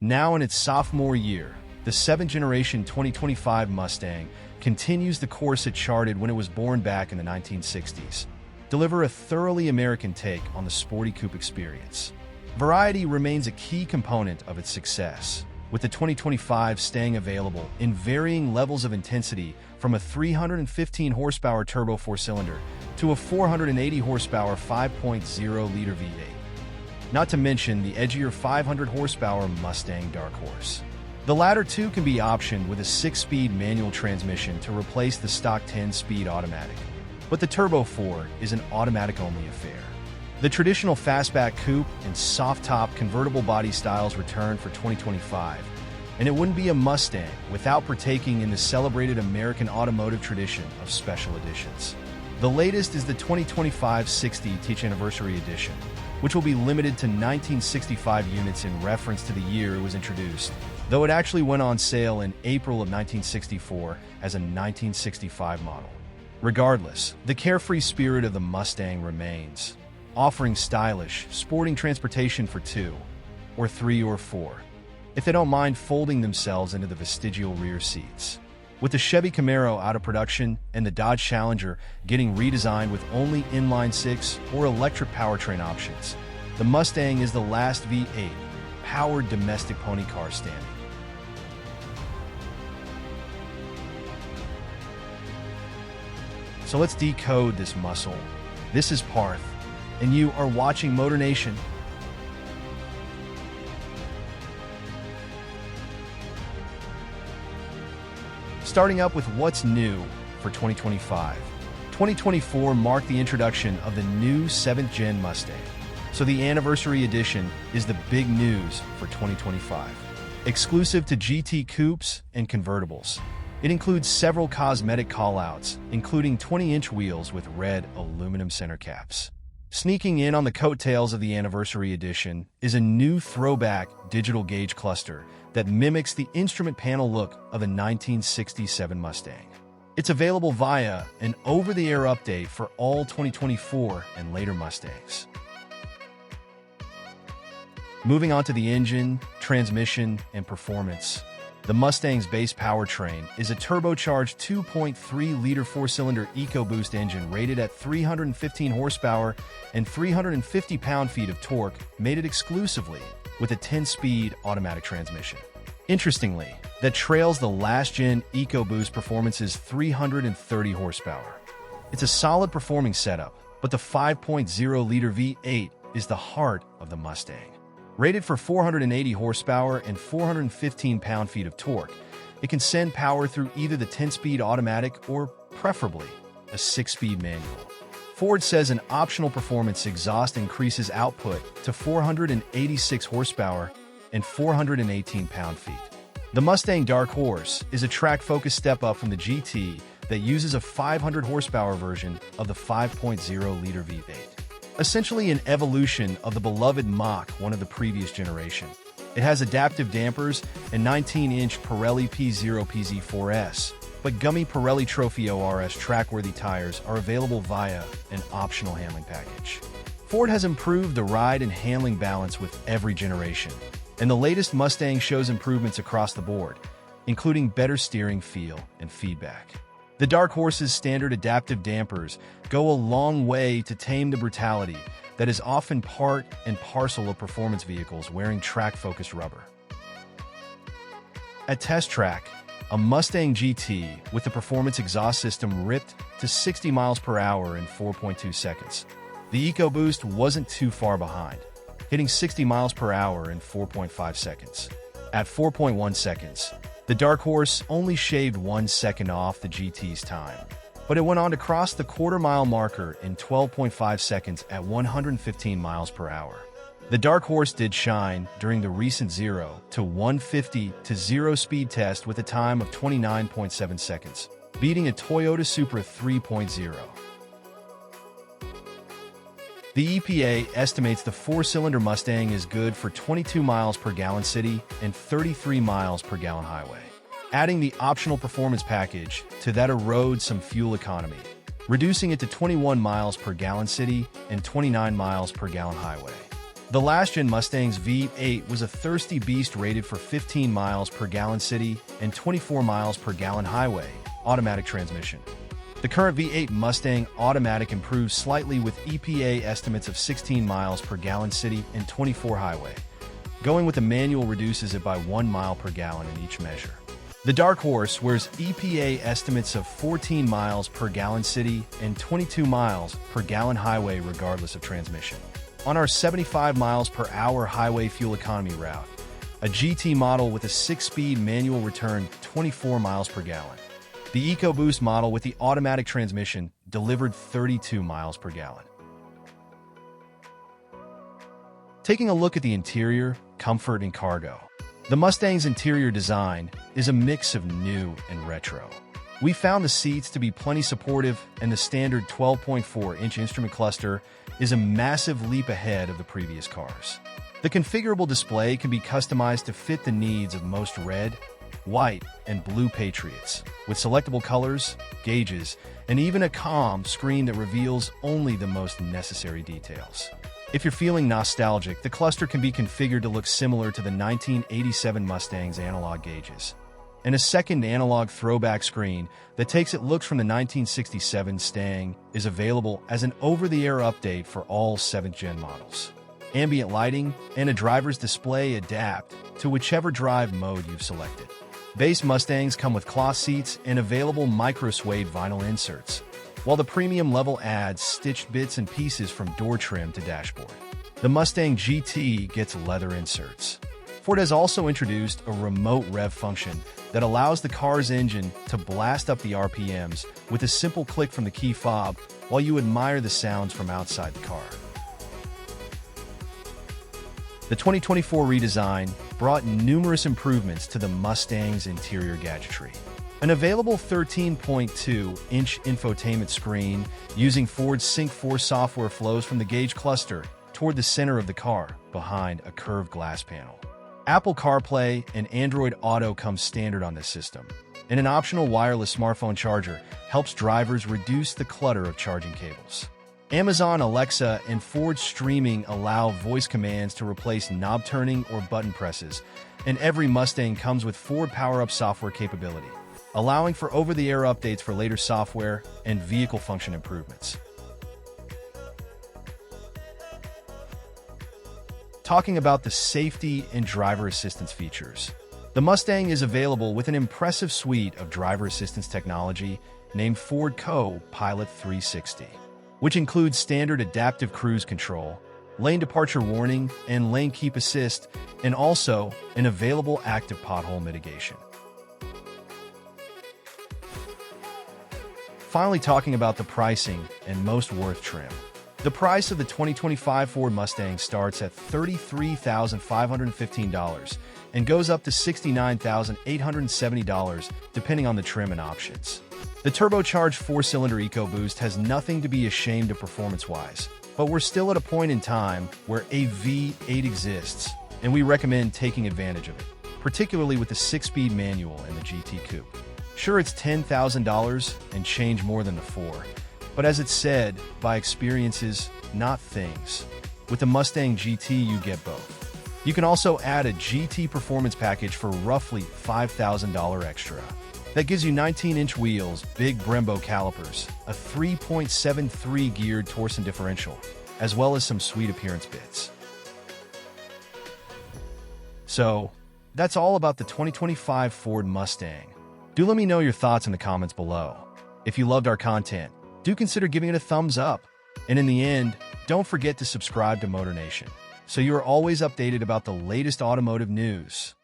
Now in its sophomore year, the 7th generation 2025 Mustang continues the course it charted when it was born back in the 1960s. Deliver a thoroughly American take on the sporty coupe experience. Variety remains a key component of its success, with the 2025 staying available in varying levels of intensity from a 315 horsepower turbo four-cylinder to a 480 horsepower 5.0-liter V8. Not to mention the edgier 500 horsepower Mustang Dark Horse. The latter too can be optioned with a 6-speed manual transmission to replace the stock 10-speed automatic. But the Turbo 4 is an automatic-only affair. The traditional fastback coupe and soft-top convertible body styles return for 2025, and it wouldn't be a Mustang without partaking in the celebrated American automotive tradition of special editions. The latest is the 2025 60th Anniversary Edition, which will be limited to 1965 units in reference to the year it was introduced, though it actually went on sale in April of 1964 as a 1965 model. Regardless, the carefree spirit of the Mustang remains, offering stylish, sporting transportation for 2, or 3, or 4, if they don't mind folding themselves into the vestigial rear seats. With the Chevy Camaro out of production and the Dodge Challenger getting redesigned with only inline-6 or electric powertrain options, the Mustang is the last V8 powered domestic pony car standing. So let's decode this muscle. This is Parth, and you are watching MotorNation. Starting up with what's new for 2025. 2024 marked the introduction of the new 7th Gen Mustang, so the Anniversary Edition is the big news for 2025. Exclusive to GT coupes and convertibles, it includes several cosmetic callouts, including 20-inch wheels with red aluminum center caps. Sneaking in on the coattails of the Anniversary Edition is a new throwback digital gauge cluster that mimics the instrument panel look of a 1967 Mustang. It's available via an over-the-air update for all 2024 and later Mustangs. Moving on to the engine, transmission, and performance. The Mustang's base powertrain is a turbocharged 2.3-liter four-cylinder EcoBoost engine rated at 315 horsepower and 350 pound-feet of torque, mated exclusively with a 10-speed automatic transmission. Interestingly, that trails the last-gen EcoBoost Performance's 330 horsepower. It's a solid performing setup, but the 5.0-liter V8 is the heart of the Mustang. Rated for 480 horsepower and 415 pound-feet of torque, it can send power through either the 10-speed automatic or, preferably, a 6-speed manual. Ford says an optional performance exhaust increases output to 486 horsepower and 418 pound-feet. The Mustang Dark Horse is a track-focused step-up from the GT that uses a 500 horsepower version of the 5.0-liter V8. Essentially an evolution of the beloved Mach 1 of the previous generation. It has adaptive dampers and 19-inch Pirelli P0 PZ4S, but gummy Pirelli Trophy ORS track-worthy tires are available via an optional handling package. Ford has improved the ride and handling balance with every generation, and the latest Mustang shows improvements across the board, including better steering feel and feedback. The Dark Horse's standard adaptive dampers go a long way to tame the brutality that is often part and parcel of performance vehicles wearing track-focused rubber. At Test Track, a Mustang GT with the performance exhaust system ripped to 60 miles per hour in 4.2 seconds. The EcoBoost wasn't too far behind, hitting 60 miles per hour in 4.5 seconds. At 4.1 seconds, the Dark Horse only shaved 1 second off the GT's time, but it went on to cross the quarter-mile marker in 12.5 seconds at 115 miles per hour. The Dark Horse did shine during the recent 0 to 150 to 0 speed test with a time of 29.7 seconds, beating a Toyota Supra 3.0. The EPA estimates the four-cylinder Mustang is good for 22 miles per gallon city and 33 miles per gallon highway. Adding the optional performance package to that erodes some fuel economy, reducing it to 21 miles per gallon city and 29 miles per gallon highway. The last-gen Mustang's V8 was a thirsty beast rated for 15 miles per gallon city and 24 miles per gallon highway, automatic transmission. The current V8 Mustang automatic improves slightly with EPA estimates of 16 miles per gallon city and 24 highway. Going with the manual reduces it by 1 mile per gallon in each measure. The Dark Horse wears EPA estimates of 14 miles per gallon city and 22 miles per gallon highway regardless of transmission. On our 75 miles per hour highway fuel economy route, a GT model with a 6-speed manual returned 24 miles per gallon. The EcoBoost model with the automatic transmission delivered 32 miles per gallon. Taking a look at the interior, comfort, and cargo. The Mustang's interior design is a mix of new and retro. We found the seats to be plenty supportive, and the standard 12.4-inch instrument cluster is a massive leap ahead of the previous cars. The configurable display can be customized to fit the needs of most red, white, and blue Patriots, with selectable colors, gauges, and even a calm screen that reveals only the most necessary details. If you're feeling nostalgic, the cluster can be configured to look similar to the 1987 Mustang's analog gauges. And a second analog throwback screen that takes its looks from the 1967 Mustang is available as an over-the-air update for all 7th-gen models. Ambient lighting and a driver's display adapt to whichever drive mode you've selected. Base Mustangs come with cloth seats and available micro-suede vinyl inserts, while the premium level adds stitched bits and pieces from door trim to dashboard. The Mustang GT gets leather inserts. Ford has also introduced a remote rev function that allows the car's engine to blast up the RPMs with a simple click from the key fob while you admire the sounds from outside the car. The 2024 redesign brought numerous improvements to the Mustang's interior gadgetry. An available 13.2-inch infotainment screen using Ford's Sync 4 software flows from the gauge cluster toward the center of the car, behind a curved glass panel. Apple CarPlay and Android Auto come standard on this system, and an optional wireless smartphone charger helps drivers reduce the clutter of charging cables. Amazon Alexa and Ford Streaming allow voice commands to replace knob turning or button presses, and every Mustang comes with Ford PowerUp software capability, allowing for over-the-air updates for later software and vehicle function improvements. Talking about the safety and driver assistance features. The Mustang is available with an impressive suite of driver assistance technology named Ford Co-Pilot 360, which includes standard adaptive cruise control, lane departure warning, and lane keep assist, and also an available active pothole mitigation. Finally, talking about the pricing and most worth trim. The price of the 2025 Ford Mustang starts at $33,515 and goes up to $69,870 depending on the trim and options. The turbocharged 4-cylinder EcoBoost has nothing to be ashamed of performance-wise, but we're still at a point in time where a V8 exists, and we recommend taking advantage of it, particularly with the 6-speed manual and the GT Coupe. Sure, it's $10,000 and change more than the 4, but as it's said, by experiences, not things. With the Mustang GT, you get both. You can also add a GT performance package for roughly $5,000 extra. That gives you 19-inch wheels, big Brembo calipers, a 3.73 geared torsion differential, as well as some sweet appearance bits. So, that's all about the 2025 Ford Mustang. Do let me know your thoughts in the comments below. If you loved our content, do consider giving it a thumbs up. And in the end, don't forget to subscribe to MotorNation, so you are always updated about the latest automotive news.